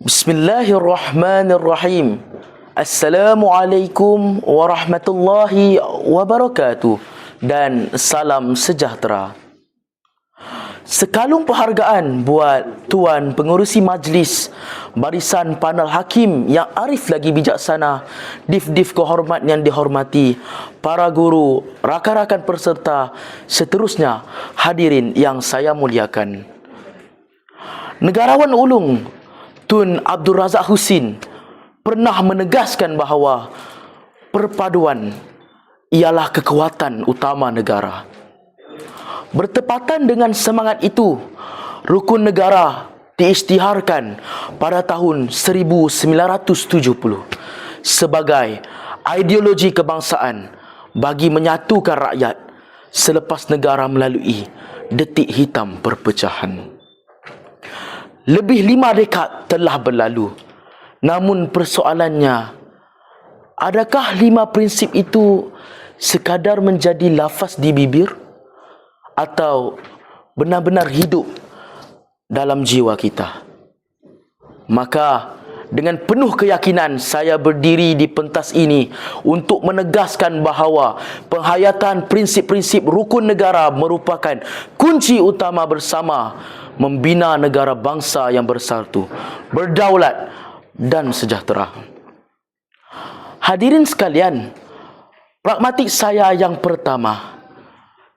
Bismillahirrahmanirrahim. Assalamualaikum warahmatullahi wabarakatuh dan salam sejahtera. Sekalung penghargaan buat Tuan Pengerusi Majlis, barisan panel hakim yang arif lagi bijaksana, dif-dif kehormat yang dihormati, para guru, rakan-rakan peserta, seterusnya hadirin yang saya muliakan. Negarawan ulung Tun Abdul Razak Husin pernah menegaskan bahawa perpaduan ialah kekuatan utama negara. Bertepatan dengan semangat itu, Rukun Negara diisytiharkan pada tahun 1970 sebagai ideologi kebangsaan bagi menyatukan rakyat selepas negara melalui detik hitam perpecahan. Lebih 5 dekad telah berlalu. Namun persoalannya, adakah 5 prinsip itu sekadar menjadi lafaz di bibir atau benar-benar hidup dalam jiwa kita? Maka dengan penuh keyakinan saya berdiri di pentas ini untuk menegaskan bahawa penghayatan prinsip-prinsip rukun negara merupakan kunci utama bersama membina negara bangsa yang bersatu, berdaulat dan sejahtera. Hadirin sekalian, pragmatik saya yang pertama,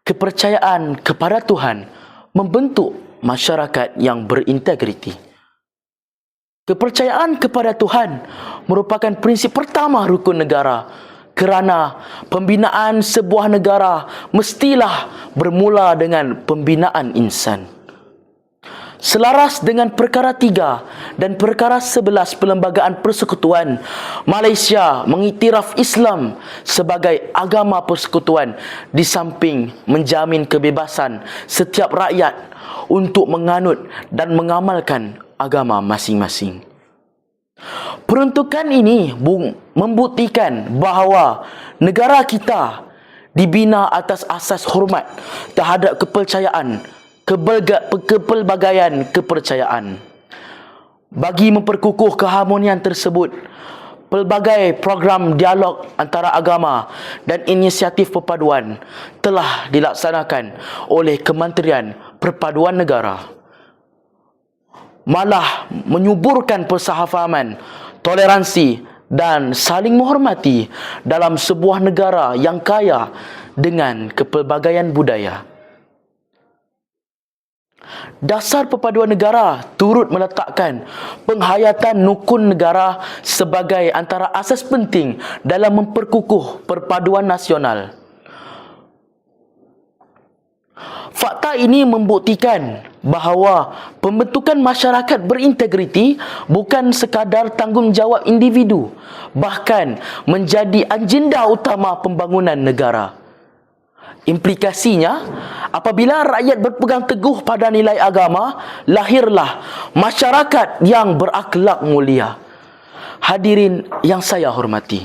kepercayaan kepada Tuhan membentuk masyarakat yang berintegriti. Kepercayaan kepada Tuhan merupakan prinsip pertama rukun negara, kerana pembinaan sebuah negara mestilah bermula dengan pembinaan insan. Selaras dengan perkara 3 dan perkara 11 Perlembagaan Persekutuan, Malaysia mengiktiraf Islam sebagai agama persekutuan di samping menjamin kebebasan setiap rakyat untuk menganut dan mengamalkan agama masing-masing. Peruntukan ini membuktikan bahawa negara kita dibina atas asas hormat terhadap kepercayaan, kepelbagaian kepercayaan. Bagi memperkukuh keharmonian tersebut, pelbagai program dialog antara agama dan inisiatif perpaduan telah dilaksanakan oleh Kementerian Perpaduan Negara. Malah menyuburkan persahafahaman, toleransi dan saling menghormati dalam sebuah negara yang kaya dengan kepelbagaian budaya. Dasar perpaduan negara turut meletakkan penghayatan rukun negara sebagai antara asas penting dalam memperkukuh perpaduan nasional. Fakta ini membuktikan bahawa pembentukan masyarakat berintegriti bukan sekadar tanggungjawab individu, bahkan menjadi agenda utama pembangunan negara. Implikasinya, apabila rakyat berpegang teguh pada nilai agama, lahirlah masyarakat yang berakhlak mulia. Hadirin yang saya hormati,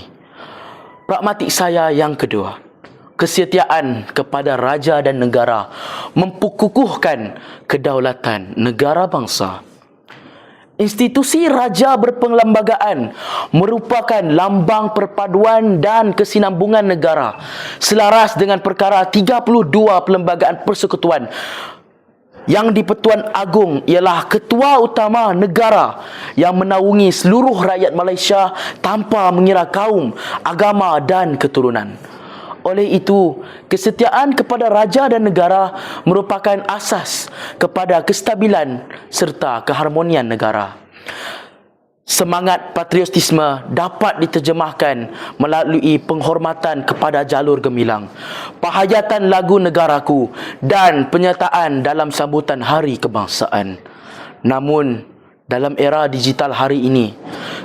pragmatik saya yang kedua, kesetiaan kepada raja dan negara memperkukuhkan kedaulatan negara bangsa. Institusi raja berperlembagaan merupakan lambang perpaduan dan kesinambungan negara. Selaras dengan perkara 32 Perlembagaan Persekutuan, yang di-Pertuan Agong ialah ketua utama negara yang menaungi seluruh rakyat Malaysia tanpa mengira kaum, agama dan keturunan. Oleh itu, kesetiaan kepada raja dan negara merupakan asas kepada kestabilan serta keharmonian negara. Semangat patriotisme dapat diterjemahkan melalui penghormatan kepada jalur gemilang, penghayatan lagu negaraku dan penyertaan dalam sambutan Hari Kebangsaan. Namun, dalam era digital hari ini,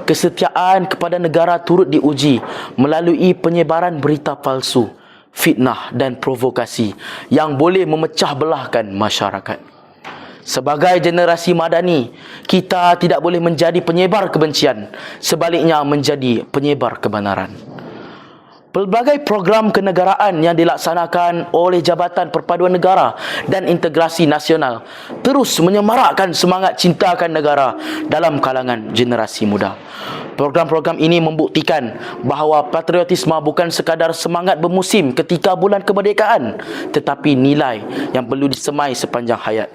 kesetiaan kepada negara turut diuji melalui penyebaran berita palsu, fitnah dan provokasi yang boleh memecah belahkan masyarakat. Sebagai generasi madani, kita tidak boleh menjadi penyebar kebencian, sebaliknya menjadi penyebar kebenaran. Pelbagai program kenegaraan yang dilaksanakan oleh Jabatan Perpaduan Negara dan Integrasi Nasional terus menyemarakkan semangat cinta akan negara dalam kalangan generasi muda. Program-program ini membuktikan bahawa patriotisme bukan sekadar semangat bermusim ketika bulan kemerdekaan, tetapi nilai yang perlu disemai sepanjang hayat.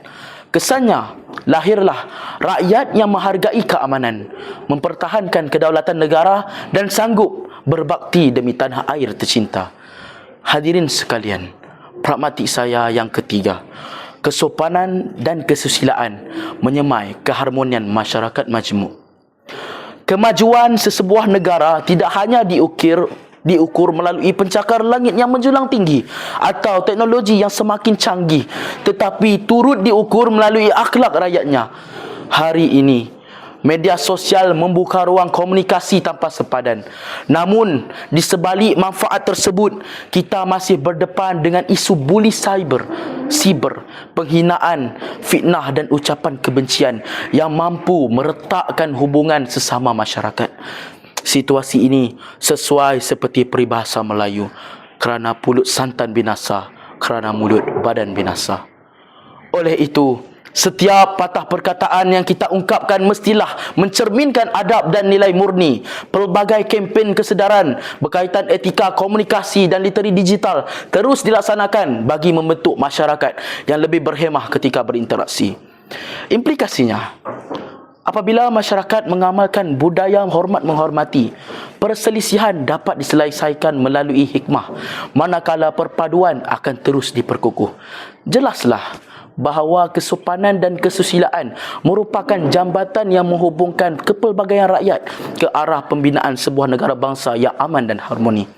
Kesannya, lahirlah rakyat yang menghargai keamanan, mempertahankan kedaulatan negara dan sanggup berbakti demi tanah air tercinta. Hadirin sekalian, pragmatik saya yang ketiga, kesopanan dan kesusilaan menyemai keharmonian masyarakat majmuk. Kemajuan sesebuah negara tidak hanya diukur melalui pencakar langit yang menjulang tinggi atau teknologi yang semakin canggih, tetapi turut diukur melalui akhlak rakyatnya. Hari ini, media sosial membuka ruang komunikasi tanpa sepadan. Namun, di sebalik manfaat tersebut, kita masih berdepan dengan isu buli siber, penghinaan, fitnah dan ucapan kebencian yang mampu meretakkan hubungan sesama masyarakat. Situasi ini sesuai seperti peribahasa Melayu, kerana pulut santan binasa, kerana mulut badan binasa. Oleh itu, setiap patah perkataan yang kita ungkapkan mestilah mencerminkan adab dan nilai murni. Pelbagai kempen kesedaran berkaitan etika komunikasi dan literasi digital terus dilaksanakan bagi membentuk masyarakat yang lebih berhemah ketika berinteraksi. Implikasinya, apabila masyarakat mengamalkan budaya hormat menghormati, perselisihan dapat diselesaikan melalui hikmah, manakala perpaduan akan terus diperkukuh. Jelaslah bahawa kesopanan dan kesusilaan merupakan jambatan yang menghubungkan kepelbagaian rakyat ke arah pembinaan sebuah negara bangsa yang aman dan harmoni.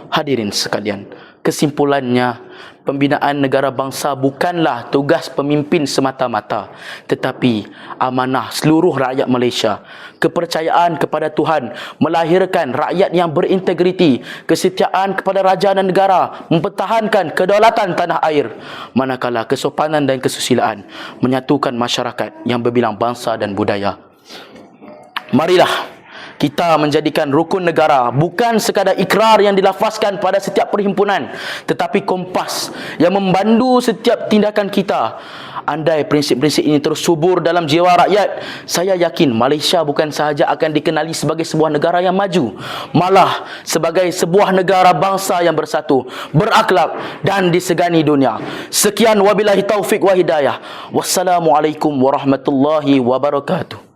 Hadirin sekalian, kesimpulannya, pembinaan negara bangsa bukanlah tugas pemimpin semata-mata, tetapi amanah seluruh rakyat Malaysia. Kepercayaan kepada Tuhan melahirkan rakyat yang berintegriti, kesetiaan kepada raja dan negara, mempertahankan kedaulatan tanah air, manakala kesopanan dan kesusilaan menyatukan masyarakat yang berbilang bangsa dan budaya. Marilah kita menjadikan rukun negara bukan sekadar ikrar yang dilafazkan pada setiap perhimpunan, tetapi kompas yang memandu setiap tindakan kita. Andai prinsip-prinsip ini terus subur dalam jiwa rakyat, saya yakin Malaysia bukan sahaja akan dikenali sebagai sebuah negara yang maju, malah sebagai sebuah negara bangsa yang bersatu, berakhlak dan disegani dunia. Sekian, wabillahi taufik wa hidayah. Wassalamualaikum warahmatullahi wabarakatuh.